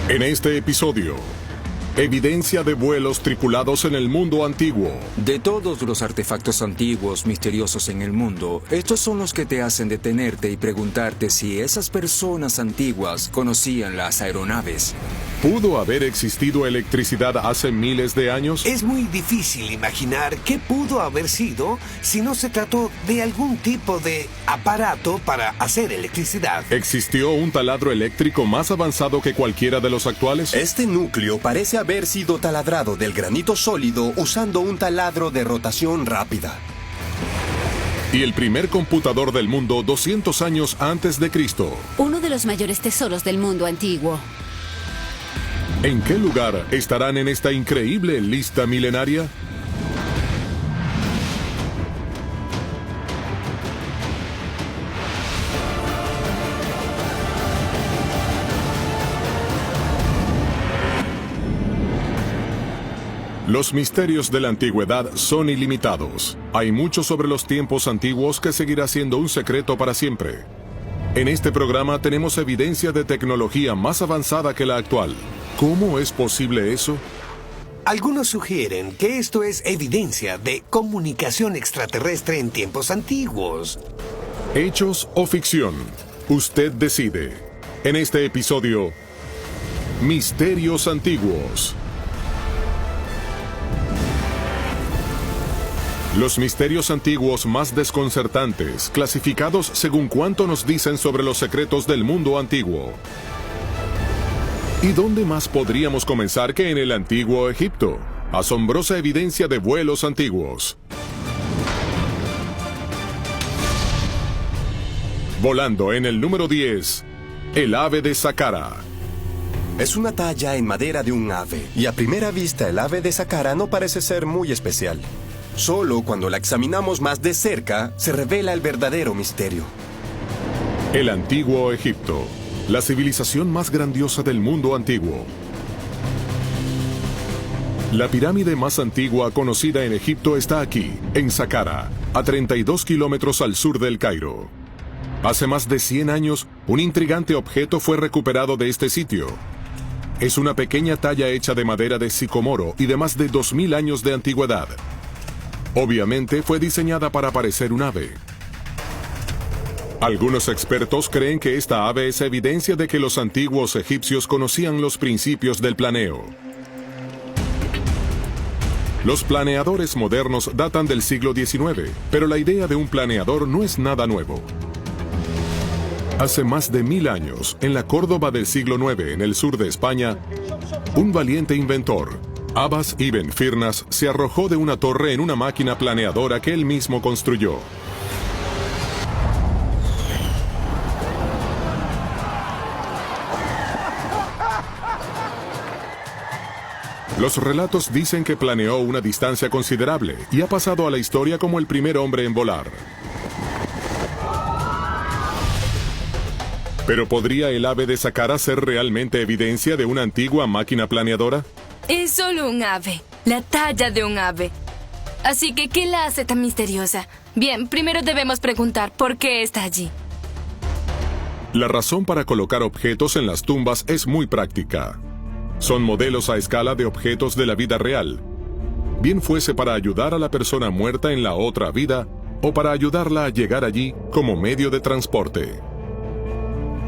En este episodio, evidencia de vuelos tripulados en el mundo antiguo. De todos los artefactos antiguos misteriosos en el mundo, estos son los que te hacen detenerte y preguntarte si esas personas antiguas conocían las aeronaves. ¿Pudo haber existido electricidad hace miles de años? Es muy difícil imaginar qué pudo haber sido si no se trató de algún tipo de aparato para hacer electricidad. ¿Existió un taladro eléctrico más avanzado que cualquiera de los actuales? Este núcleo parece haber sido taladrado del granito sólido usando un taladro de rotación rápida. Y el primer computador del mundo 200 años antes de Cristo. Uno de los mayores tesoros del mundo antiguo. ¿En qué lugar estarán en esta increíble lista milenaria? Los misterios de la antigüedad son ilimitados. Hay mucho sobre los tiempos antiguos que seguirá siendo un secreto para siempre. En este programa tenemos evidencia de tecnología más avanzada que la actual. ¿Cómo es posible eso? Algunos sugieren que esto es evidencia de comunicación extraterrestre en tiempos antiguos. ¿Hechos o ficción? Usted decide. En este episodio, Misterios Antiguos. Los misterios antiguos más desconcertantes, clasificados según cuánto nos dicen sobre los secretos del mundo antiguo. ¿Y dónde más podríamos comenzar que en el antiguo Egipto? Asombrosa evidencia de vuelos antiguos. Volando en el número 10, el ave de Saqqara. Es una talla en madera de un ave, y a primera vista el ave de Saqqara no parece ser muy especial. Solo cuando la examinamos más de cerca, se revela el verdadero misterio. El antiguo Egipto, la civilización más grandiosa del mundo antiguo. La pirámide más antigua conocida en Egipto está aquí, en Saqqara, a 32 kilómetros al sur del Cairo. Hace más de 100 años, un intrigante objeto fue recuperado de este sitio. Es una pequeña talla hecha de madera de sicomoro y de más de 2000 años de antigüedad. Obviamente fue diseñada para parecer un ave. Algunos expertos creen que esta ave es evidencia de que los antiguos egipcios conocían los principios del planeo. Los planeadores modernos datan del siglo XIX, pero la idea de un planeador no es nada nuevo. Hace más de 1000 años, en la Córdoba del siglo IX, en el sur de España, un valiente inventor, Abbas ibn Firnas, se arrojó de una torre en una máquina planeadora que él mismo construyó. Los relatos dicen que planeó una distancia considerable y ha pasado a la historia como el primer hombre en volar. ¿Pero podría el ave de Saqqara ser realmente evidencia de una antigua máquina planeadora? Es solo un ave, la talla de un ave. Así que, ¿qué la hace tan misteriosa? Bien, primero debemos preguntar por qué está allí. La razón para colocar objetos en las tumbas es muy práctica. Son modelos a escala de objetos de la vida real. Bien fuese para ayudar a la persona muerta en la otra vida o para ayudarla a llegar allí como medio de transporte.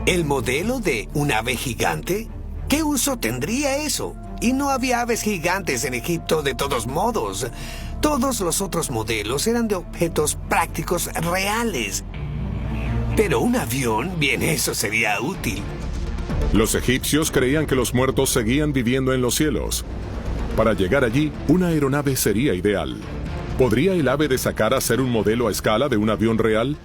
¿El modelo de un ave gigante? ¿Qué uso tendría eso? Y no había aves gigantes en Egipto de todos modos. Todos los otros modelos eran de objetos prácticos reales. Pero un avión, bien, eso sería útil. Los egipcios creían que los muertos seguían viviendo en los cielos. Para llegar allí, una aeronave sería ideal. ¿Podría el ave de Saqqara ser un modelo a escala de un avión real?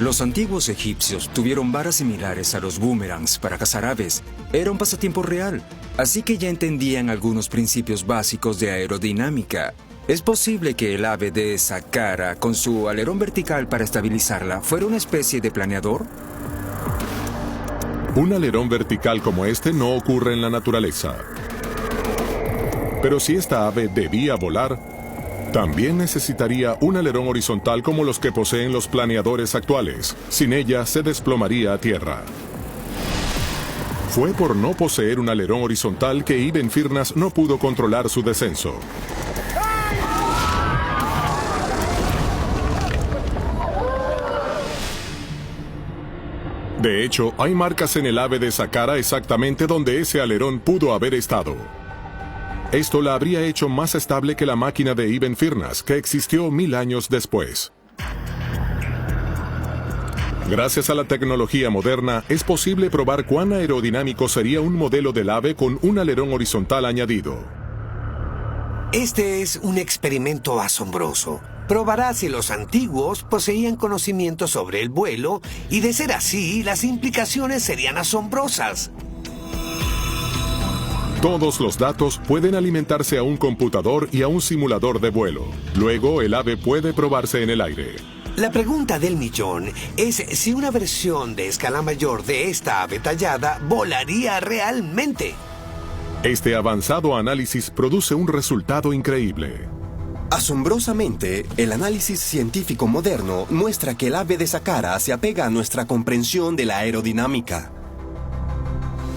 Los antiguos egipcios tuvieron varas similares a los boomerangs para cazar aves. Era un pasatiempo real, así que ya entendían algunos principios básicos de aerodinámica. ¿Es posible que el ave de Saqqara, con su alerón vertical para estabilizarla, fuera una especie de planeador? Un alerón vertical como este no ocurre en la naturaleza. Pero si esta ave debía volar, también necesitaría un alerón horizontal como los que poseen los planeadores actuales. Sin ella, se desplomaría a tierra. Fue por no poseer un alerón horizontal que Ibn Firnas no pudo controlar su descenso. De hecho, hay marcas en el ave de Saqqara exactamente donde ese alerón pudo haber estado. Esto la habría hecho más estable que la máquina de Ibn Firnas, que existió 1000 años después. Gracias a la tecnología moderna, es posible probar cuán aerodinámico sería un modelo del ave con un alerón horizontal añadido. Este es un experimento asombroso. Probará si los antiguos poseían conocimiento sobre el vuelo, y de ser así, las implicaciones serían asombrosas. Todos los datos pueden alimentarse a un computador y a un simulador de vuelo. Luego, el ave puede probarse en el aire. La pregunta del millón es si una versión de escala mayor de esta ave tallada volaría realmente. Este avanzado análisis produce un resultado increíble. Asombrosamente, el análisis científico moderno muestra que el ave de Saqqara se apega a nuestra comprensión de la aerodinámica.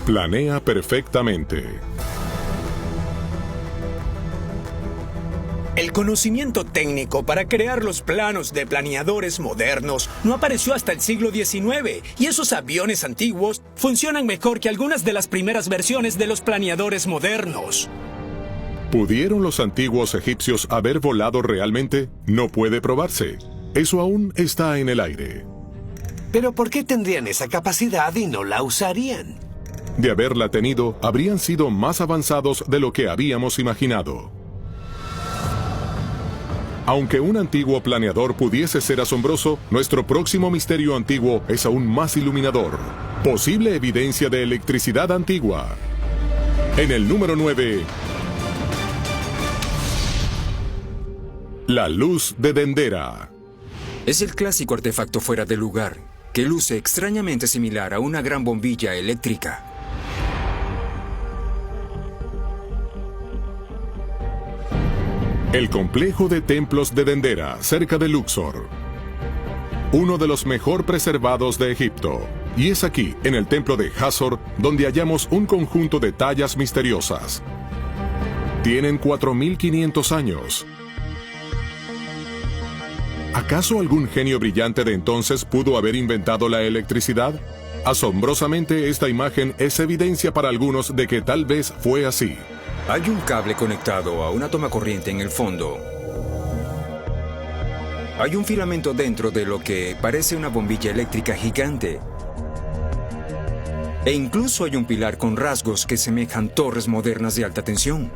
Planea perfectamente. El conocimiento técnico para crear los planos de planeadores modernos no apareció hasta el siglo XIX, y esos aviones antiguos funcionan mejor que algunas de las primeras versiones de los planeadores modernos. ¿Pudieron los antiguos egipcios haber volado realmente? No puede probarse. Eso aún está en el aire. Pero ¿por qué tendrían esa capacidad y no la usarían? De haberla tenido, habrían sido más avanzados de lo que habíamos imaginado. Aunque un antiguo planeador pudiese ser asombroso, nuestro próximo misterio antiguo es aún más iluminador. Posible evidencia de electricidad antigua. En el número 9... La luz de Dendera. Es el clásico artefacto fuera de lugar, que luce extrañamente similar a una gran bombilla eléctrica. El complejo de templos de Dendera, cerca de Luxor. Uno de los mejor preservados de Egipto. Y es aquí, en el templo de Hazor, donde hallamos un conjunto de tallas misteriosas. Tienen 4500 años. ¿Acaso algún genio brillante de entonces pudo haber inventado la electricidad? Asombrosamente, esta imagen es evidencia para algunos de que tal vez fue así. Hay un cable conectado a una toma corriente en el fondo. Hay un filamento dentro de lo que parece una bombilla eléctrica gigante. E incluso hay un pilar con rasgos que semejan torres modernas de alta tensión.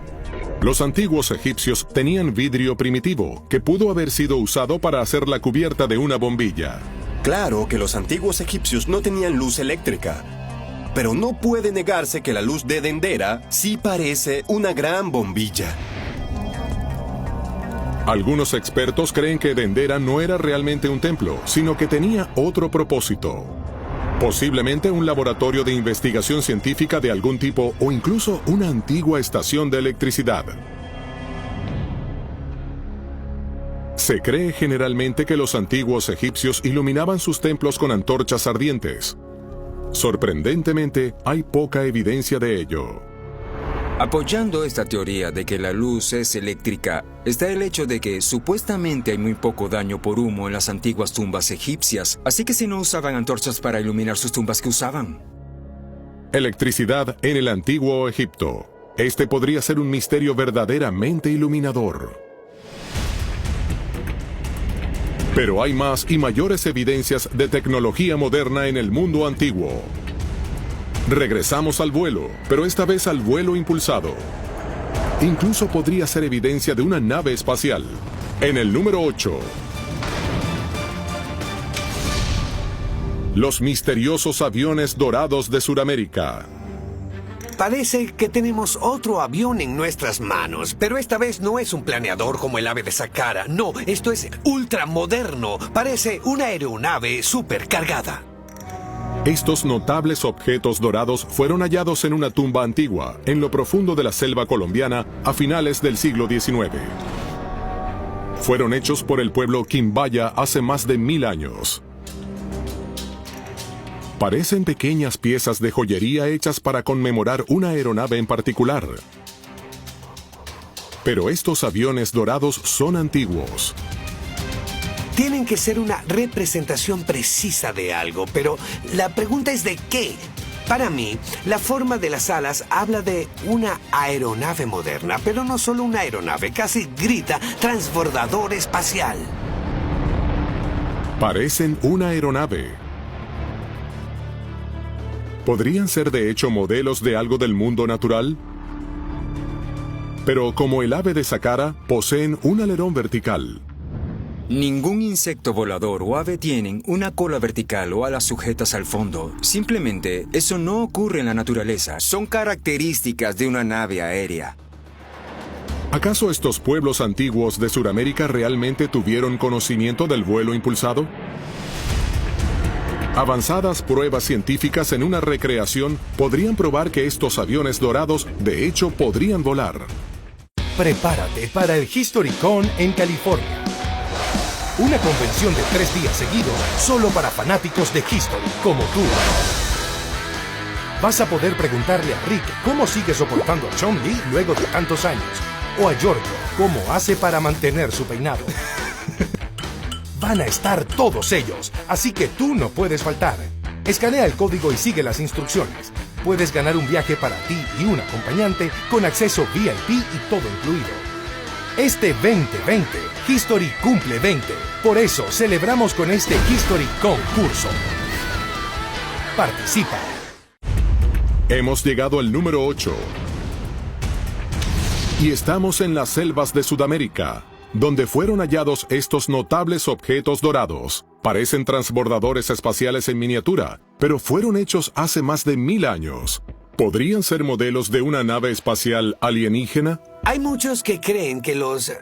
Los antiguos egipcios tenían vidrio primitivo, que pudo haber sido usado para hacer la cubierta de una bombilla. Claro que los antiguos egipcios no tenían luz eléctrica, pero no puede negarse que la luz de Dendera sí parece una gran bombilla. Algunos expertos creen que Dendera no era realmente un templo, sino que tenía otro propósito. Posiblemente un laboratorio de investigación científica de algún tipo o incluso una antigua estación de electricidad. Se cree generalmente que los antiguos egipcios iluminaban sus templos con antorchas ardientes. Sorprendentemente, hay poca evidencia de ello. Apoyando esta teoría de que la luz es eléctrica, está el hecho de que supuestamente hay muy poco daño por humo en las antiguas tumbas egipcias, así que si no usaban antorchas para iluminar sus tumbas, ¿qué usaban? Electricidad en el antiguo Egipto. Este podría ser un misterio verdaderamente iluminador. Pero hay más y mayores evidencias de tecnología moderna en el mundo antiguo. Regresamos al vuelo, pero esta vez al vuelo impulsado. Incluso podría ser evidencia de una nave espacial. En el número 8. Los misteriosos aviones dorados de Sudamérica. Parece que tenemos otro avión en nuestras manos, pero esta vez no es un planeador como el ave de Saqqara. No, esto es ultramoderno. Parece una aeronave supercargada. Estos notables objetos dorados fueron hallados en una tumba antigua, en lo profundo de la selva colombiana, a finales del siglo XIX. Fueron hechos por el pueblo Quimbaya hace más de 1000 años. Parecen pequeñas piezas de joyería hechas para conmemorar una aeronave en particular. Pero estos aviones dorados son antiguos. Tienen que ser una representación precisa de algo, pero la pregunta es ¿de qué? Para mí, la forma de las alas habla de una aeronave moderna, pero no solo una aeronave, casi grita transbordador espacial. Parecen una aeronave. ¿Podrían ser de hecho modelos de algo del mundo natural? Pero como el ave de Saqqara, poseen un alerón vertical. Ningún insecto volador o ave tienen una cola vertical o alas sujetas al fondo. Simplemente, eso no ocurre en la naturaleza. Son características de una nave aérea. ¿Acaso estos pueblos antiguos de Sudamérica realmente tuvieron conocimiento del vuelo impulsado? Avanzadas pruebas científicas en una recreación podrían probar que estos aviones dorados de hecho podrían volar. Prepárate para el HistoryCon en California. Una convención de 3 días seguidos solo para fanáticos de History como tú. Vas a poder preguntarle a Rick cómo sigue soportando a Chun-Li luego de tantos años, o a Giorgio cómo hace para mantener su peinado. Van a estar todos ellos, así que tú no puedes faltar. Escanea el código y sigue las instrucciones. Puedes ganar un viaje para ti y un acompañante con acceso VIP y todo incluido. Este 2020, History cumple 20. Por eso celebramos con este History Concurso. Participa. Hemos llegado al número 8. Y estamos en las selvas de Sudamérica, donde fueron hallados estos notables objetos dorados. Parecen transbordadores espaciales en miniatura, pero fueron hechos hace más de 1000 años. ¿Podrían ser modelos de una nave espacial alienígena? Hay muchos que creen que los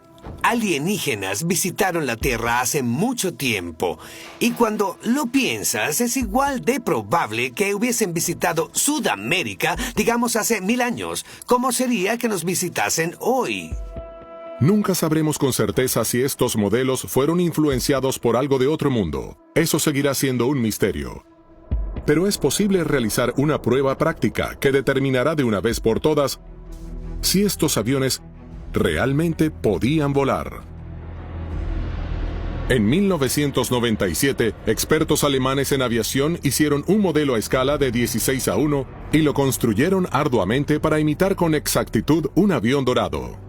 alienígenas visitaron la Tierra hace mucho tiempo. Y cuando lo piensas, es igual de probable que hubiesen visitado Sudamérica, digamos, hace 1000 años. ¿Cómo sería que nos visitasen hoy? Nunca sabremos con certeza si estos modelos fueron influenciados por algo de otro mundo. Eso seguirá siendo un misterio. Pero es posible realizar una prueba práctica que determinará de una vez por todas si estos aviones realmente podían volar. En 1997, expertos alemanes en aviación hicieron un modelo a escala de 16:1 y lo construyeron arduamente para imitar con exactitud un avión dorado.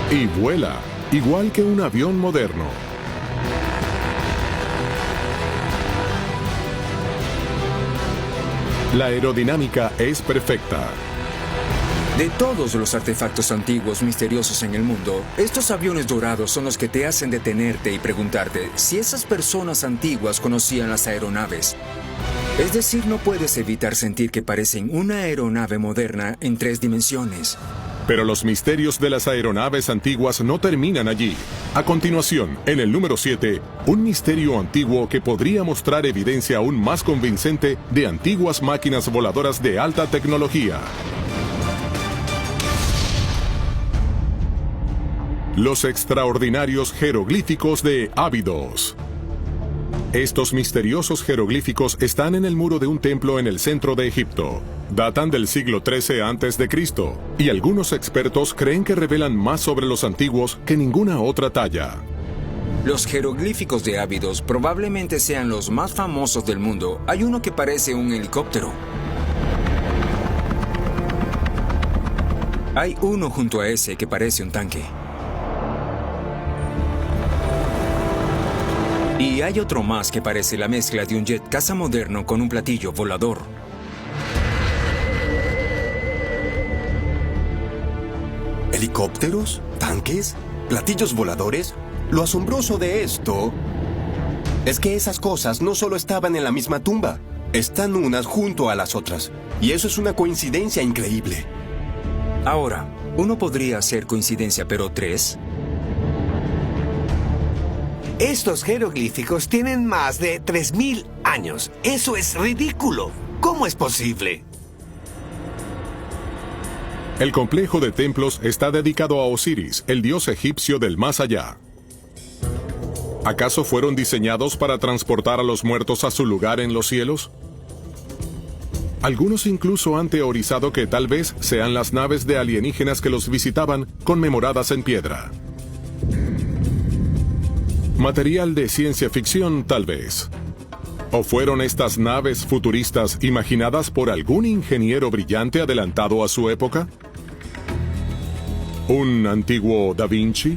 Y vuela, igual que un avión moderno. La aerodinámica es perfecta. De todos los artefactos antiguos misteriosos en el mundo, estos aviones dorados son los que te hacen detenerte y preguntarte si esas personas antiguas conocían las aeronaves. Es decir, no puedes evitar sentir que parecen una aeronave moderna en 3 dimensiones. Pero los misterios de las aeronaves antiguas no terminan allí. A continuación, en el número 7, un misterio antiguo que podría mostrar evidencia aún más convincente de antiguas máquinas voladoras de alta tecnología. Los extraordinarios jeroglíficos de Ábidos. Estos misteriosos jeroglíficos están en el muro de un templo en el centro de Egipto. Datan del siglo XIII a.C. y algunos expertos creen que revelan más sobre los antiguos que ninguna otra talla. Los jeroglíficos de Ábidos probablemente sean los más famosos del mundo. Hay uno que parece un helicóptero. Hay uno junto a ese que parece un tanque. Y hay otro más que parece la mezcla de un jet caza moderno con un platillo volador. ¿Helicópteros? ¿Tanques? ¿Platillos voladores? Lo asombroso de esto es que esas cosas no solo estaban en la misma tumba, están unas junto a las otras. Y eso es una coincidencia increíble. Ahora, uno podría hacer coincidencia, pero 3... Estos jeroglíficos tienen más de 3000 años. Eso es ridículo. ¿Cómo es posible? El complejo de templos está dedicado a Osiris, el dios egipcio del más allá. ¿Acaso fueron diseñados para transportar a los muertos a su lugar en los cielos? Algunos incluso han teorizado que tal vez sean las naves de alienígenas que los visitaban conmemoradas en piedra. Material de ciencia ficción, tal vez. ¿O fueron estas naves futuristas imaginadas por algún ingeniero brillante adelantado a su época? ¿Un antiguo Da Vinci?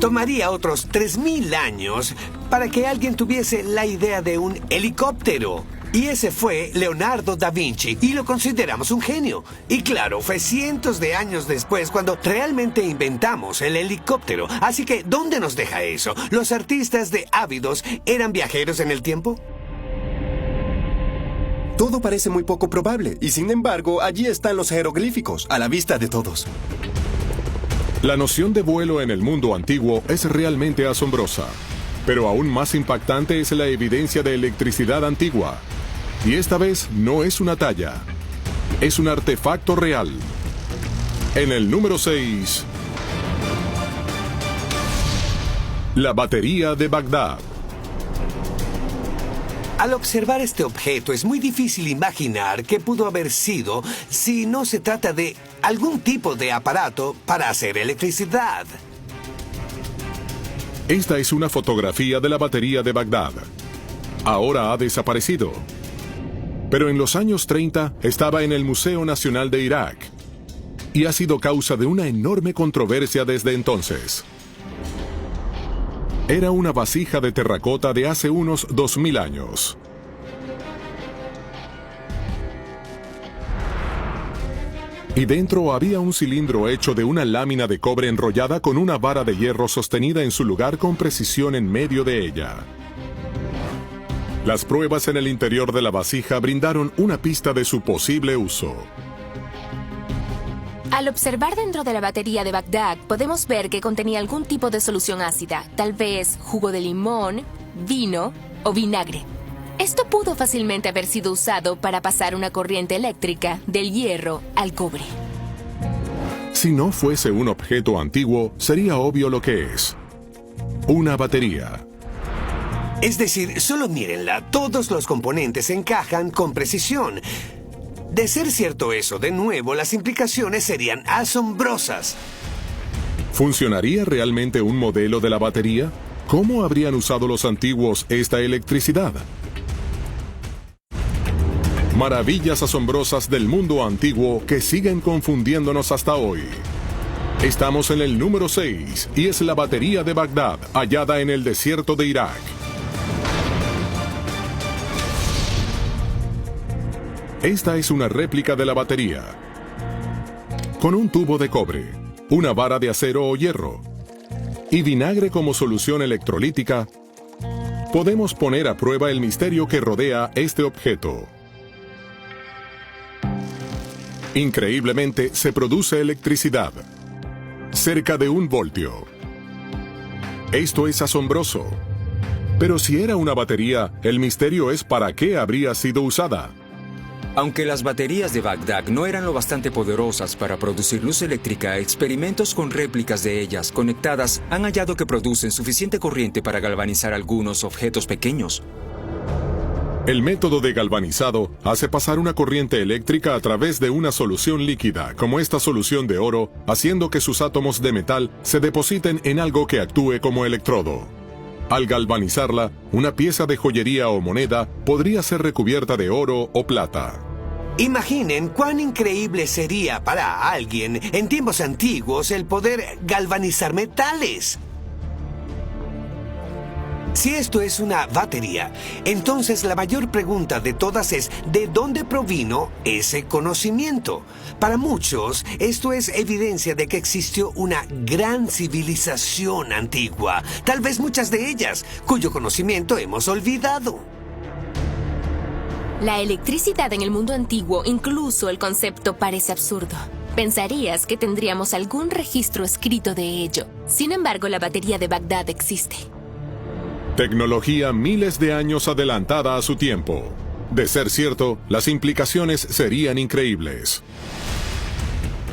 Tomaría otros 3000 años para que alguien tuviese la idea de un helicóptero. Y ese fue Leonardo da Vinci, y lo consideramos un genio. Y claro, fue cientos de años después cuando realmente inventamos el helicóptero. Así que, ¿dónde nos deja eso? ¿Los artistas de Ávidos eran viajeros en el tiempo? Todo parece muy poco probable, y sin embargo, allí están los jeroglíficos, a la vista de todos. La noción de vuelo en el mundo antiguo es realmente asombrosa, pero aún más impactante es la evidencia de electricidad antigua. Y esta vez no es una talla, es un artefacto real. En el número 6, la batería de Bagdad. Al observar este objeto es muy difícil imaginar qué pudo haber sido si no se trata de algún tipo de aparato para hacer electricidad. Esta es una fotografía de la batería de Bagdad. Ahora ha desaparecido. Pero en los años 30 estaba en el Museo Nacional de Irak y ha sido causa de una enorme controversia desde entonces. Era una vasija de terracota de hace unos 2000 años. Y dentro había un cilindro hecho de una lámina de cobre enrollada con una vara de hierro sostenida en su lugar con precisión en medio de ella. Las pruebas en el interior de la vasija brindaron una pista de su posible uso. Al observar dentro de la batería de Bagdad, podemos ver que contenía algún tipo de solución ácida, tal vez jugo de limón, vino o vinagre. Esto pudo fácilmente haber sido usado para pasar una corriente eléctrica del hierro al cobre. Si no fuese un objeto antiguo, sería obvio lo que es. Una batería. Es decir, solo mírenla, todos los componentes encajan con precisión. De ser cierto eso, de nuevo, las implicaciones serían asombrosas. ¿Funcionaría realmente un modelo de la batería? ¿Cómo habrían usado los antiguos esta electricidad? Maravillas asombrosas del mundo antiguo que siguen confundiéndonos hasta hoy. Estamos en el número 6 y es la batería de Bagdad, hallada en el desierto de Irak. Esta es una réplica de la batería, con un tubo de cobre, una vara de acero o hierro y vinagre como solución electrolítica. Podemos poner a prueba el misterio que rodea este objeto. Increíblemente, se produce electricidad, cerca de 1 voltio. Esto es asombroso. Pero si era una batería, el misterio es para qué habría sido usada. Aunque las baterías de Bagdad no eran lo bastante poderosas para producir luz eléctrica, experimentos con réplicas de ellas conectadas han hallado que producen suficiente corriente para galvanizar algunos objetos pequeños. El método de galvanizado hace pasar una corriente eléctrica a través de una solución líquida, como esta solución de oro, haciendo que sus átomos de metal se depositen en algo que actúe como electrodo. Al galvanizarla, una pieza de joyería o moneda podría ser recubierta de oro o plata. Imaginen cuán increíble sería para alguien en tiempos antiguos el poder galvanizar metales. Si esto es una batería, entonces la mayor pregunta de todas es ¿de dónde provino ese conocimiento? Para muchos, esto es evidencia de que existió una gran civilización antigua, tal vez muchas de ellas, cuyo conocimiento hemos olvidado. La electricidad en el mundo antiguo, incluso el concepto, parece absurdo. Pensarías que tendríamos algún registro escrito de ello. Sin embargo, la batería de Bagdad existe. Tecnología miles de años adelantada a su tiempo. De ser cierto, las implicaciones serían increíbles.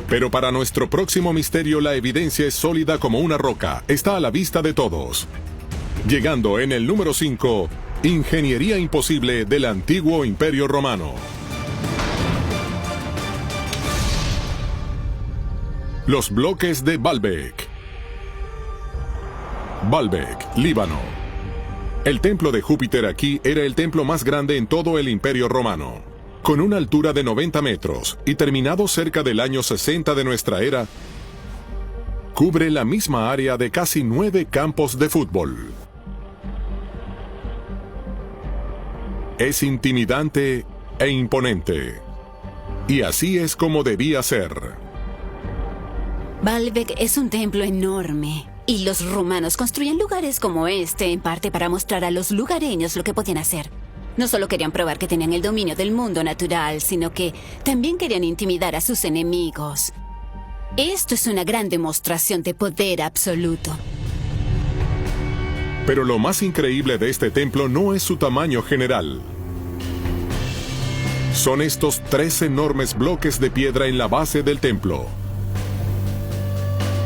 Pero para nuestro próximo misterio la evidencia es sólida como una roca, está a la vista de todos. Llegando en el número 5, ingeniería imposible del antiguo Imperio Romano. Los bloques de Baalbek. Baalbek, Líbano. El templo de Júpiter aquí era el templo más grande en todo el Imperio Romano. Con una altura de 90 metros y terminado cerca del año 60 de nuestra era, cubre la misma área de casi 9 campos de fútbol. Es intimidante e imponente. Y así es como debía ser. Baalbek es un templo enorme. Y los romanos construían lugares como este, en parte para mostrar a los lugareños lo que podían hacer. No solo querían probar que tenían el dominio del mundo natural, sino que también querían intimidar a sus enemigos. Esto es una gran demostración de poder absoluto. Pero lo más increíble de este templo no es su tamaño general. Son estos 3 enormes bloques de piedra en la base del templo.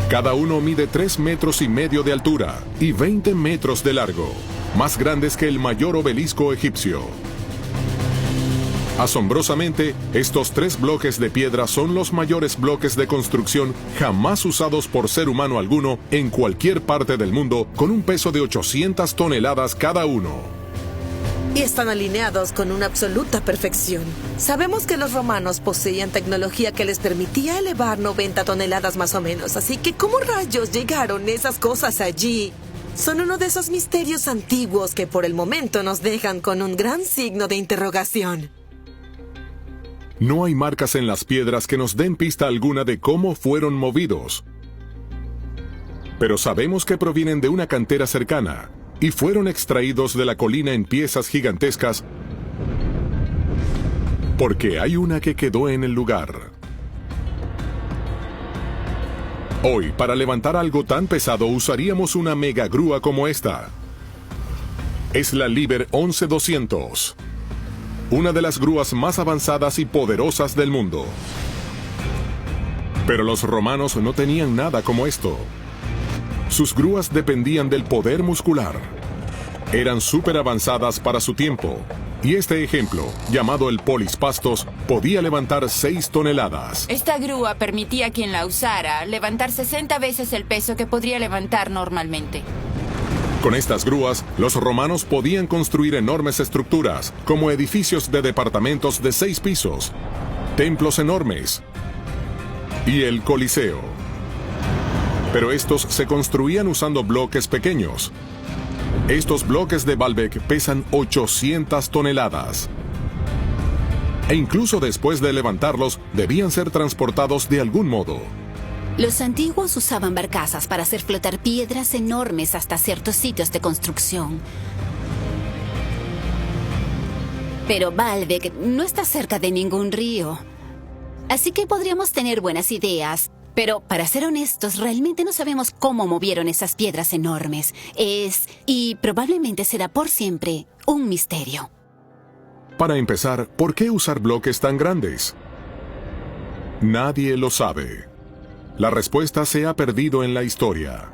Cada uno mide 3,5 metros de altura y 20 metros de largo, más grandes que el mayor obelisco egipcio. Asombrosamente, estos 3 bloques de piedra son los mayores bloques de construcción jamás usados por ser humano alguno en cualquier parte del mundo, con un peso de 800 toneladas cada uno. Y están alineados con una absoluta perfección. Sabemos que los romanos poseían tecnología que les permitía elevar 90 toneladas más o menos, así que ¿cómo rayos llegaron esas cosas allí? Son uno de esos misterios antiguos que por el momento nos dejan con un gran signo de interrogación. No hay marcas en las piedras que nos den pista alguna de cómo fueron movidos. Pero sabemos que provienen de una cantera cercana y fueron extraídos de la colina en piezas gigantescas, porque hay una que quedó en el lugar. Hoy, para levantar algo tan pesado, usaríamos una megagrúa como esta. Es la Liber 11200, una de las grúas más avanzadas y poderosas del mundo. Pero los romanos no tenían nada como esto. Sus grúas dependían del poder muscular. Eran súper avanzadas para su tiempo. Y este ejemplo, llamado el Polispastos, podía levantar 6 toneladas. Esta grúa permitía a quien la usara levantar 60 veces el peso que podría levantar normalmente. Con estas grúas, los romanos podían construir enormes estructuras, como edificios de departamentos de 6 pisos, templos enormes y el Coliseo. Pero estos se construían usando bloques pequeños. Estos bloques de Baalbek pesan 800 toneladas. E incluso después de levantarlos, debían ser transportados de algún modo. Los antiguos usaban barcazas para hacer flotar piedras enormes hasta ciertos sitios de construcción. Pero Baalbek no está cerca de ningún río. Así que podríamos tener buenas ideas. Pero, para ser honestos, realmente no sabemos cómo movieron esas piedras enormes. Y probablemente será por siempre, un misterio. Para empezar, ¿por qué usar bloques tan grandes? Nadie lo sabe. La respuesta se ha perdido en la historia.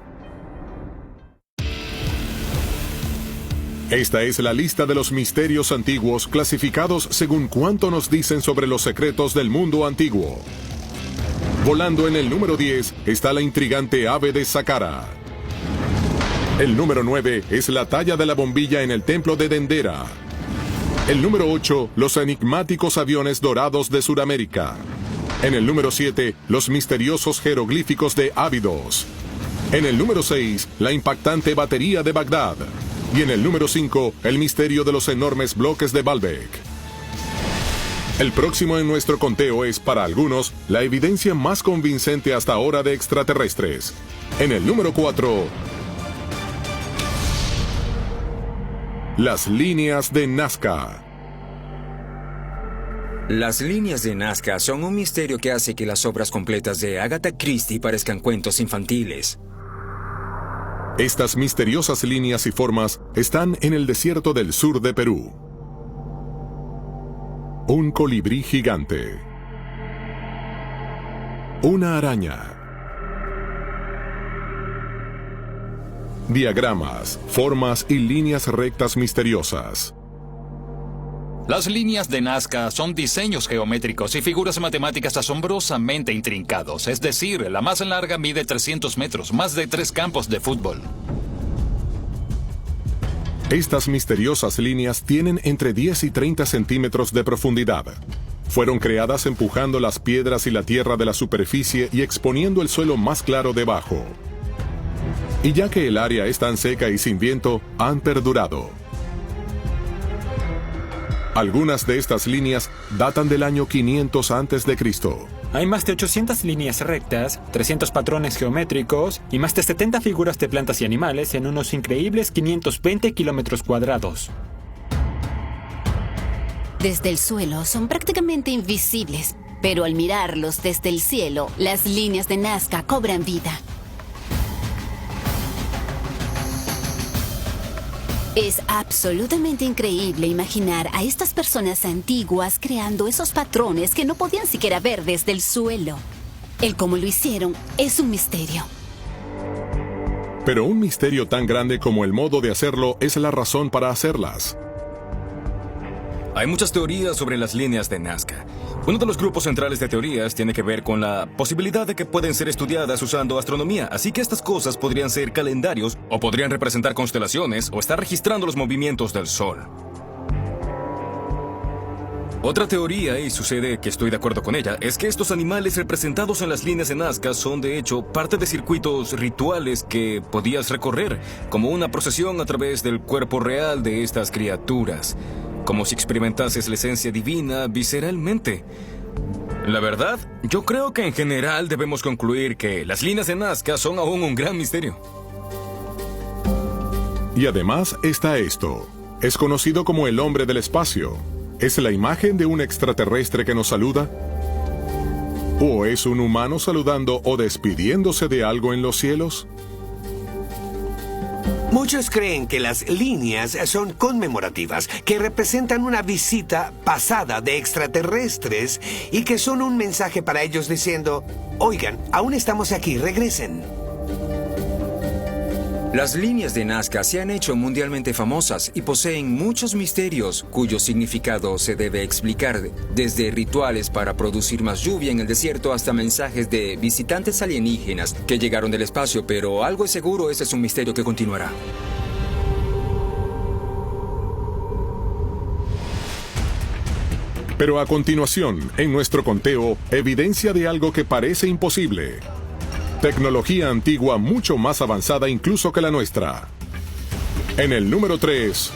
Esta es la lista de los misterios antiguos clasificados según cuánto nos dicen sobre los secretos del mundo antiguo. Volando en el número 10 está la intrigante ave de Saqqara. El número 9 es la talla de la bombilla en el templo de Dendera. El número 8, los enigmáticos aviones dorados de Sudamérica. En el número 7, los misteriosos jeroglíficos de Abidos. En el número 6, la impactante batería de Bagdad. Y en el número 5, el misterio de los enormes bloques de Baalbek. El próximo en nuestro conteo es, para algunos, la evidencia más convincente hasta ahora de extraterrestres. En el número 4, las líneas de Nazca. Las líneas de Nazca son un misterio que hace que las obras completas de Agatha Christie parezcan cuentos infantiles. Estas misteriosas líneas y formas están en el desierto del sur de Perú. Un colibrí gigante. Una araña. Diagramas, formas y líneas rectas misteriosas. Las líneas de Nazca son diseños geométricos y figuras matemáticas asombrosamente intrincados. Es decir, la más larga mide 300 metros, más de 3 campos de fútbol. Estas misteriosas líneas tienen entre 10 y 30 centímetros de profundidad. Fueron creadas empujando las piedras y la tierra de la superficie y exponiendo el suelo más claro debajo. Y ya que el área es tan seca y sin viento, han perdurado. Algunas de estas líneas datan del año 500 a.C. Hay más de 800 líneas rectas, 300 patrones geométricos y más de 70 figuras de plantas y animales en unos increíbles 520 kilómetros cuadrados. Desde el suelo son prácticamente invisibles, pero al mirarlos desde el cielo, las líneas de Nazca cobran vida. Es absolutamente increíble imaginar a estas personas antiguas creando esos patrones que no podían siquiera ver desde el suelo. El cómo lo hicieron es un misterio. Pero un misterio tan grande como el modo de hacerlo es la razón para hacerlas. Hay muchas teorías sobre las líneas de Nazca. Uno de los grupos centrales de teorías tiene que ver con la posibilidad de que pueden ser estudiadas usando astronomía, así que estas cosas podrían ser calendarios, o podrían representar constelaciones, o estar registrando los movimientos del Sol. Otra teoría, y sucede que estoy de acuerdo con ella, es que estos animales representados en las líneas de Nazca son de hecho parte de circuitos rituales que podías recorrer, como una procesión a través del cuerpo real de estas criaturas. Como si experimentases la esencia divina visceralmente. La verdad, yo creo que en general debemos concluir que las líneas de Nazca son aún un gran misterio. Y además está esto. Es conocido como el hombre del espacio. ¿Es la imagen de un extraterrestre que nos saluda? ¿O es un humano saludando o despidiéndose de algo en los cielos? Muchos creen que las líneas son conmemorativas, que representan una visita pasada de extraterrestres y que son un mensaje para ellos diciendo, oigan, aún estamos aquí, regresen. Las líneas de Nazca se han hecho mundialmente famosas y poseen muchos misterios cuyo significado se debe explicar, desde rituales para producir más lluvia en el desierto hasta mensajes de visitantes alienígenas que llegaron del espacio, pero algo es seguro, ese es un misterio que continuará. Pero a continuación, en nuestro conteo, evidencia de algo que parece imposible. Tecnología antigua mucho más avanzada incluso que la nuestra. En el número 3.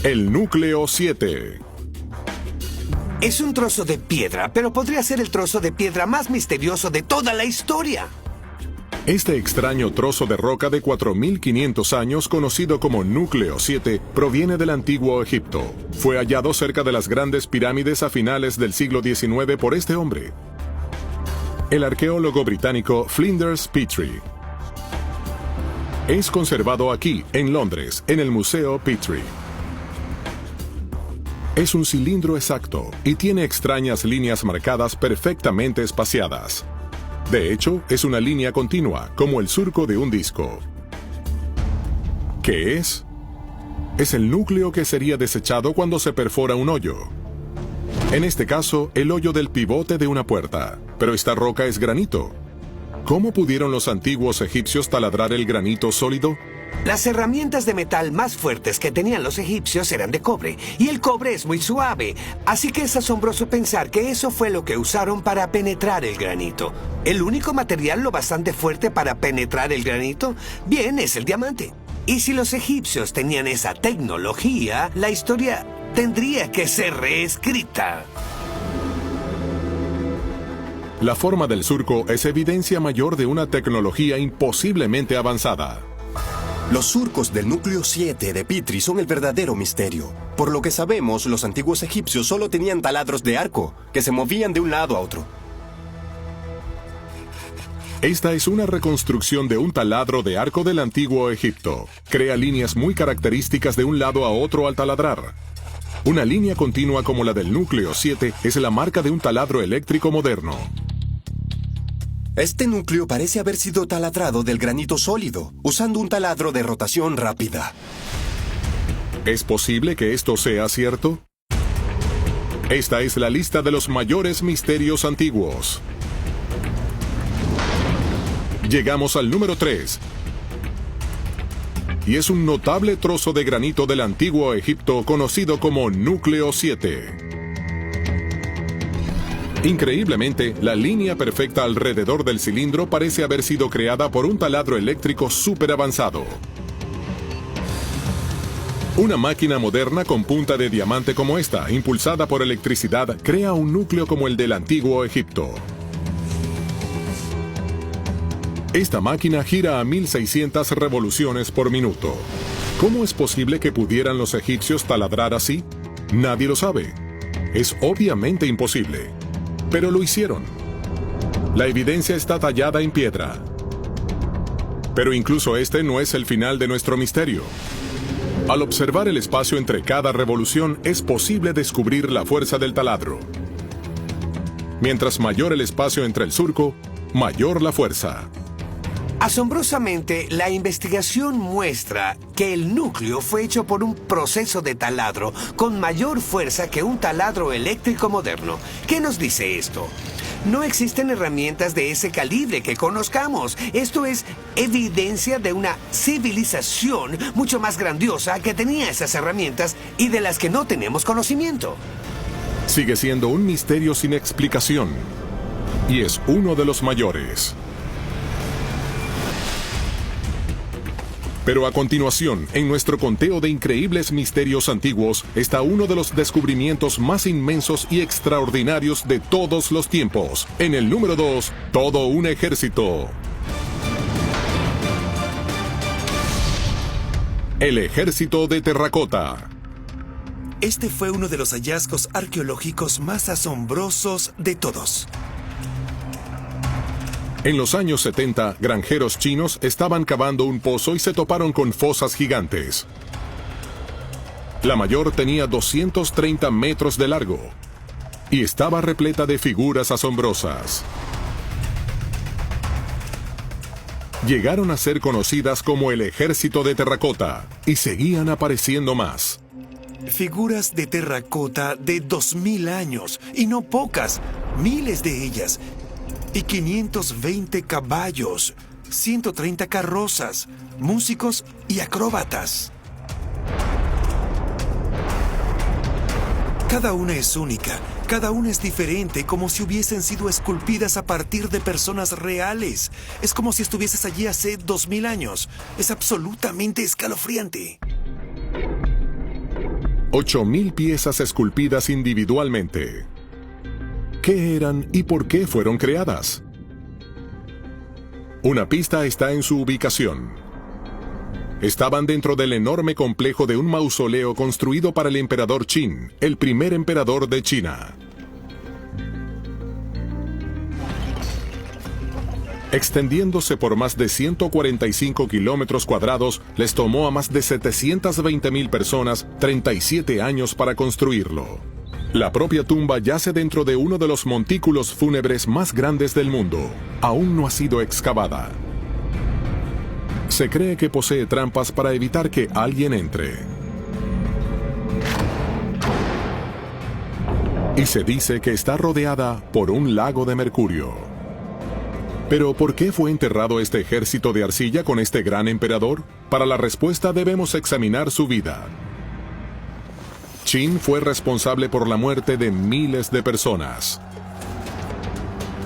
El núcleo 7. Es un trozo de piedra, pero podría ser el trozo de piedra más misterioso de toda la historia. Este extraño trozo de roca de 4.500 años, conocido como núcleo 7, proviene del antiguo Egipto. Fue hallado cerca de las grandes pirámides a finales del siglo XIX por este hombre, el arqueólogo británico Flinders Petrie. Es conservado aquí, en Londres, en el Museo Petrie. Es un cilindro exacto y tiene extrañas líneas marcadas perfectamente espaciadas. De hecho, es una línea continua, como el surco de un disco. ¿Qué es? Es el núcleo que sería desechado cuando se perfora un hoyo. En este caso, el hoyo del pivote de una puerta. Pero esta roca es granito. ¿Cómo pudieron los antiguos egipcios taladrar el granito sólido? Las herramientas de metal más fuertes que tenían los egipcios eran de cobre, y el cobre es muy suave, así que es asombroso pensar que eso fue lo que usaron para penetrar el granito. ¿El único material lo bastante fuerte para penetrar el granito? Bien, es el diamante. Y si los egipcios tenían esa tecnología, la historia tendría que ser reescrita. La forma del surco es evidencia mayor de una tecnología imposiblemente avanzada. Los surcos del núcleo 7 de Petrie son el verdadero misterio. Por lo que sabemos, los antiguos egipcios solo tenían taladros de arco, que se movían de un lado a otro. Esta es una reconstrucción de un taladro de arco del antiguo Egipto. Crea líneas muy características de un lado a otro al taladrar. Una línea continua como la del núcleo 7 es la marca de un taladro eléctrico moderno. Este núcleo parece haber sido taladrado del granito sólido, usando un taladro de rotación rápida. ¿Es posible que esto sea cierto? Esta es la lista de los mayores misterios antiguos. Llegamos al número 3. Y es un notable trozo de granito del antiguo Egipto conocido como núcleo 7. Increíblemente, la línea perfecta alrededor del cilindro parece haber sido creada por un taladro eléctrico súper avanzado. Una máquina moderna con punta de diamante como esta, impulsada por electricidad, crea un núcleo como el del antiguo Egipto. Esta máquina gira a 1600 revoluciones por minuto. ¿Cómo es posible que pudieran los egipcios taladrar así? Nadie lo sabe. Es obviamente imposible. Pero lo hicieron. La evidencia está tallada en piedra. Pero incluso este no es el final de nuestro misterio. Al observar el espacio entre cada revolución, es posible descubrir la fuerza del taladro. Mientras mayor el espacio entre el surco, mayor la fuerza. Asombrosamente, la investigación muestra que el núcleo fue hecho por un proceso de taladro con mayor fuerza que un taladro eléctrico moderno. ¿Qué nos dice esto? No existen herramientas de ese calibre que conozcamos. Esto es evidencia de una civilización mucho más grandiosa que tenía esas herramientas y de las que no tenemos conocimiento. Sigue siendo un misterio sin explicación. Y es uno de los mayores. Pero a continuación, en nuestro conteo de increíbles misterios antiguos, está uno de los descubrimientos más inmensos y extraordinarios de todos los tiempos. En el número 2, todo un ejército. El ejército de terracota. Este fue uno de los hallazgos arqueológicos más asombrosos de todos. En los años 70, granjeros chinos estaban cavando un pozo y se toparon con fosas gigantes. La mayor tenía 230 metros de largo y estaba repleta de figuras asombrosas. Llegaron a ser conocidas como el ejército de terracota y seguían apareciendo más. Figuras de terracota de 2000 años, y no pocas, miles de ellas. Y 520 caballos, 130 carrozas, músicos y acróbatas. Cada una es única, cada una es diferente, como si hubiesen sido esculpidas a partir de personas reales. Es como si estuvieses allí hace 2000 años. Es absolutamente escalofriante. 8,000 piezas esculpidas individualmente. ¿Qué eran y por qué fueron creadas? Una pista está en su ubicación. Estaban dentro del enorme complejo de un mausoleo construido para el emperador Qin, el primer emperador de China. Extendiéndose por más de 145 kilómetros cuadrados, les tomó a más de 720,000 personas 37 años para construirlo. La propia tumba yace dentro de uno de los montículos fúnebres más grandes del mundo. Aún no ha sido excavada. Se cree que posee trampas para evitar que alguien entre. Y se dice que está rodeada por un lago de mercurio. Pero ¿por qué fue enterrado este ejército de arcilla con este gran emperador? Para la respuesta debemos examinar su vida. Qin fue responsable por la muerte de miles de personas.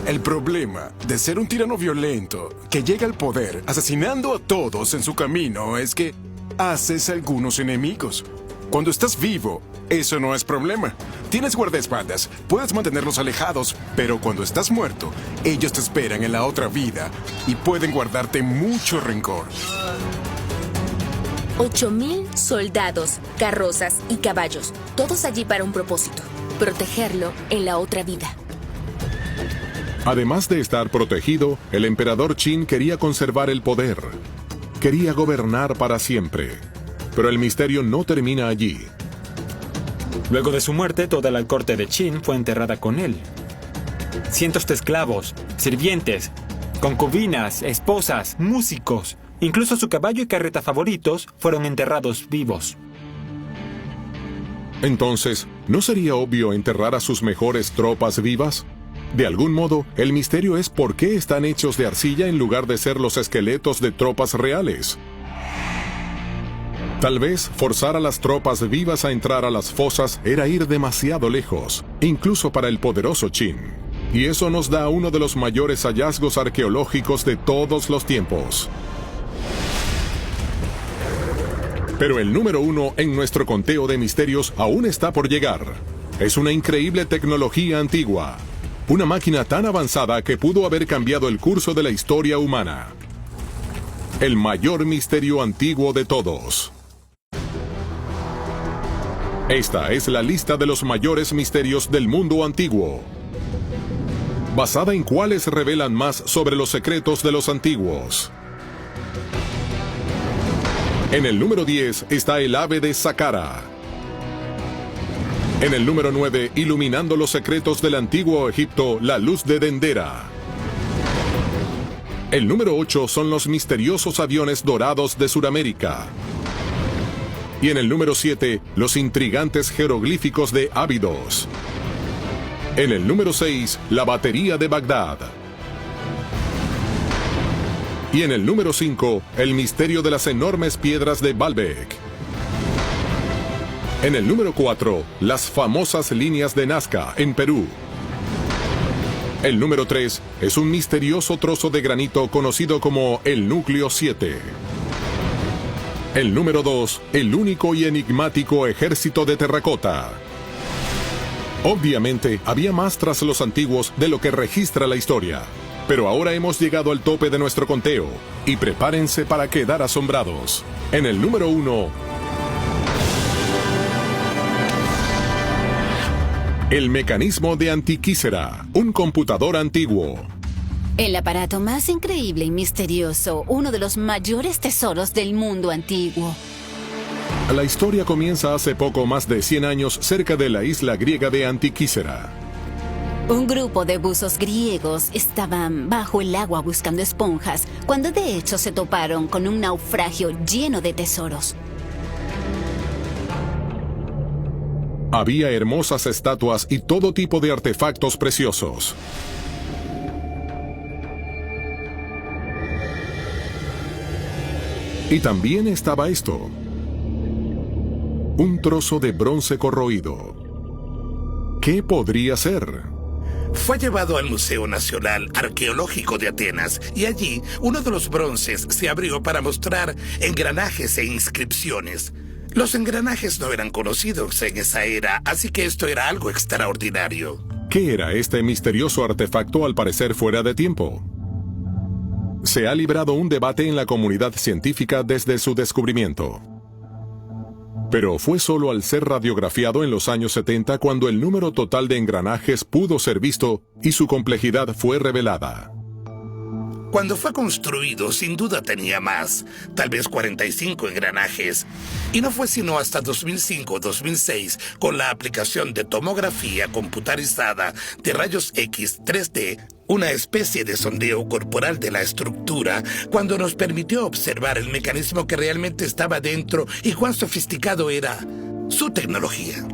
El problema de ser un tirano violento que llega al poder asesinando a todos en su camino es que haces algunos enemigos. Cuando estás vivo, eso no es problema. Tienes guardaespaldas, puedes mantenerlos alejados, pero cuando estás muerto, ellos te esperan en la otra vida y pueden guardarte mucho rencor. 8,000 soldados, carrozas y caballos, todos allí para un propósito: protegerlo en la otra vida. Además de estar protegido, el emperador Qin quería conservar el poder. Quería gobernar para siempre. Pero el misterio no termina allí. Luego de su muerte, toda la corte de Qin fue enterrada con él. Cientos de esclavos, sirvientes, concubinas, esposas, músicos, incluso su caballo y carreta favoritos fueron enterrados vivos. Entonces, ¿no sería obvio enterrar a sus mejores tropas vivas? De algún modo, el misterio es por qué están hechos de arcilla en lugar de ser los esqueletos de tropas reales. Tal vez forzar a las tropas vivas a entrar a las fosas era ir demasiado lejos, incluso para el poderoso Qin. Y eso nos da uno de los mayores hallazgos arqueológicos de todos los tiempos. Pero el número 1 en nuestro conteo de misterios aún está por llegar. Es una increíble tecnología antigua. Una máquina tan avanzada que pudo haber cambiado el curso de la historia humana. El mayor misterio antiguo de todos. Esta es la lista de los mayores misterios del mundo antiguo, basada en cuáles revelan más sobre los secretos de los antiguos. En el número 10 está el ave de Saqqara. En el número 9, iluminando los secretos del antiguo Egipto, la luz de Dendera. El número 8 son los misteriosos aviones dorados de Sudamérica. Y en el número 7, los intrigantes jeroglíficos de Abidos. En el número 6, la batería de Bagdad. Y en el número 5, el misterio de las enormes piedras de Baalbek. En el número 4, las famosas líneas de Nazca en Perú. El número 3 es un misterioso trozo de granito conocido como el núcleo 7. El número 2, el único y enigmático ejército de terracota. Obviamente, había más tras los antiguos de lo que registra la historia. Pero ahora hemos llegado al tope de nuestro conteo, y prepárense para quedar asombrados. En el número 1, el mecanismo de Antiquísera, un computador antiguo. El aparato más increíble y misterioso, uno de los mayores tesoros del mundo antiguo. La historia comienza hace poco más de 100 años cerca de la isla griega de Antiquísera. Un grupo de buzos griegos estaban bajo el agua buscando esponjas, cuando de hecho se toparon con un naufragio lleno de tesoros. Había hermosas estatuas y todo tipo de artefactos preciosos. Y también estaba esto. Un trozo de bronce corroído. ¿Qué podría ser? Fue llevado al Museo Nacional Arqueológico de Atenas y allí uno de los bronces se abrió para mostrar engranajes e inscripciones. Los engranajes no eran conocidos en esa era, así que esto era algo extraordinario. ¿Qué era este misterioso artefacto al parecer fuera de tiempo? Se ha librado un debate en la comunidad científica desde su descubrimiento. Pero fue solo al ser radiografiado en los años 70 cuando el número total de engranajes pudo ser visto y su complejidad fue revelada. Cuando fue construido, sin duda tenía más, tal vez 45 engranajes. Y no fue sino hasta 2005-2006, con la aplicación de tomografía computarizada de rayos X 3D, una especie de sondeo corporal de la estructura, cuando nos permitió observar el mecanismo que realmente estaba dentro y cuán sofisticado era su tecnología.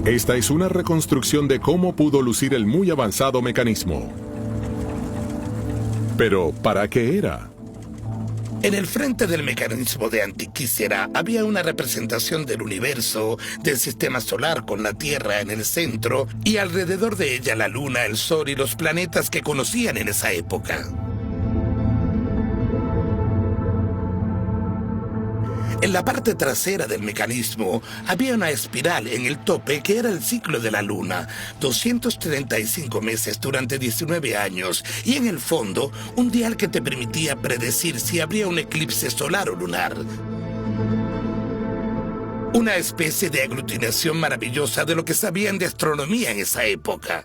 Esta es una reconstrucción de cómo pudo lucir el muy avanzado mecanismo. Pero, ¿para qué era? En el frente del mecanismo de Antiquísera había una representación del universo, del sistema solar con la Tierra en el centro y alrededor de ella la Luna, el Sol y los planetas que conocían en esa época. En la parte trasera del mecanismo había una espiral en el tope que era el ciclo de la Luna, 235 meses durante 19 años, y en el fondo un dial que te permitía predecir si habría un eclipse solar o lunar. Una especie de aglutinación maravillosa de lo que sabían de astronomía en esa época.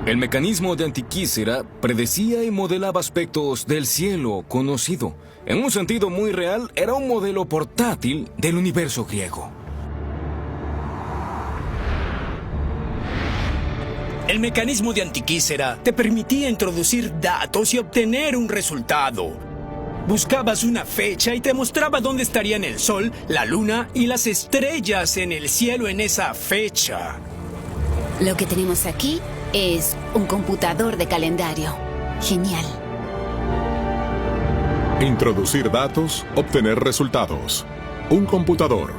El mecanismo de Antiquísera predecía y modelaba aspectos del cielo conocido. En un sentido muy real, era un modelo portátil del universo griego. El mecanismo de Antiquísera te permitía introducir datos y obtener un resultado. Buscabas una fecha y te mostraba dónde estarían el Sol, la Luna y las estrellas en el cielo en esa fecha. Lo que tenemos aquí es un computador de calendario. Genial. Introducir datos, obtener resultados. Un computador.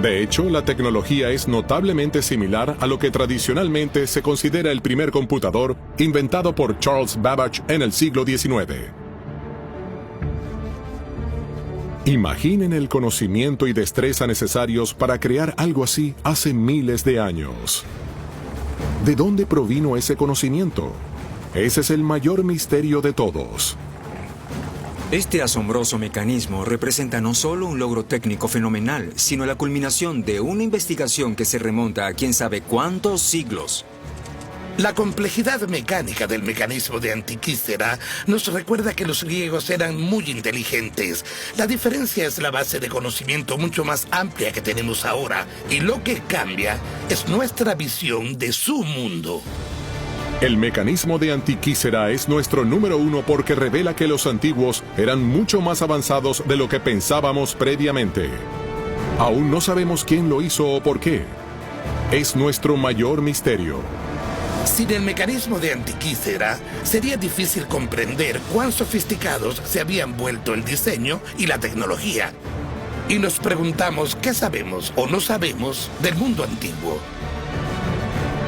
De hecho, la tecnología es notablemente similar a lo que tradicionalmente se considera el primer computador inventado por Charles Babbage en el siglo XIX. Imaginen el conocimiento y destreza necesarios para crear algo así hace miles de años. ¿De dónde provino ese conocimiento? Ese es el mayor misterio de todos. Este asombroso mecanismo representa no solo un logro técnico fenomenal, sino la culminación de una investigación que se remonta a quién sabe cuántos siglos. La complejidad mecánica del mecanismo de Antiquísera nos recuerda que los griegos eran muy inteligentes. La diferencia es la base de conocimiento mucho más amplia que tenemos ahora, y lo que cambia es nuestra visión de su mundo. El mecanismo de Antiquísera es nuestro número 1 porque revela que los antiguos eran mucho más avanzados de lo que pensábamos previamente. Aún no sabemos quién lo hizo o por qué. Es nuestro mayor misterio. Sin el mecanismo de Antiquísera, sería difícil comprender cuán sofisticados se habían vuelto el diseño y la tecnología. Y nos preguntamos qué sabemos o no sabemos del mundo antiguo.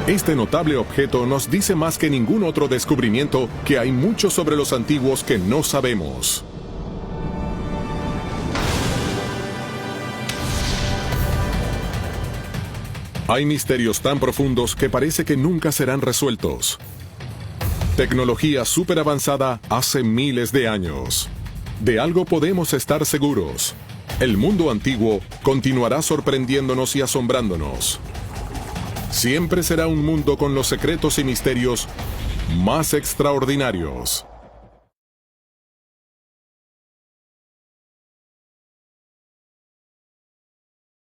Este notable objeto nos dice más que ningún otro descubrimiento que hay mucho sobre los antiguos que no sabemos. Hay misterios tan profundos que parece que nunca serán resueltos. Tecnología súper avanzada hace miles de años. De algo podemos estar seguros. El mundo antiguo continuará sorprendiéndonos y asombrándonos. Siempre será un mundo con los secretos y misterios más extraordinarios.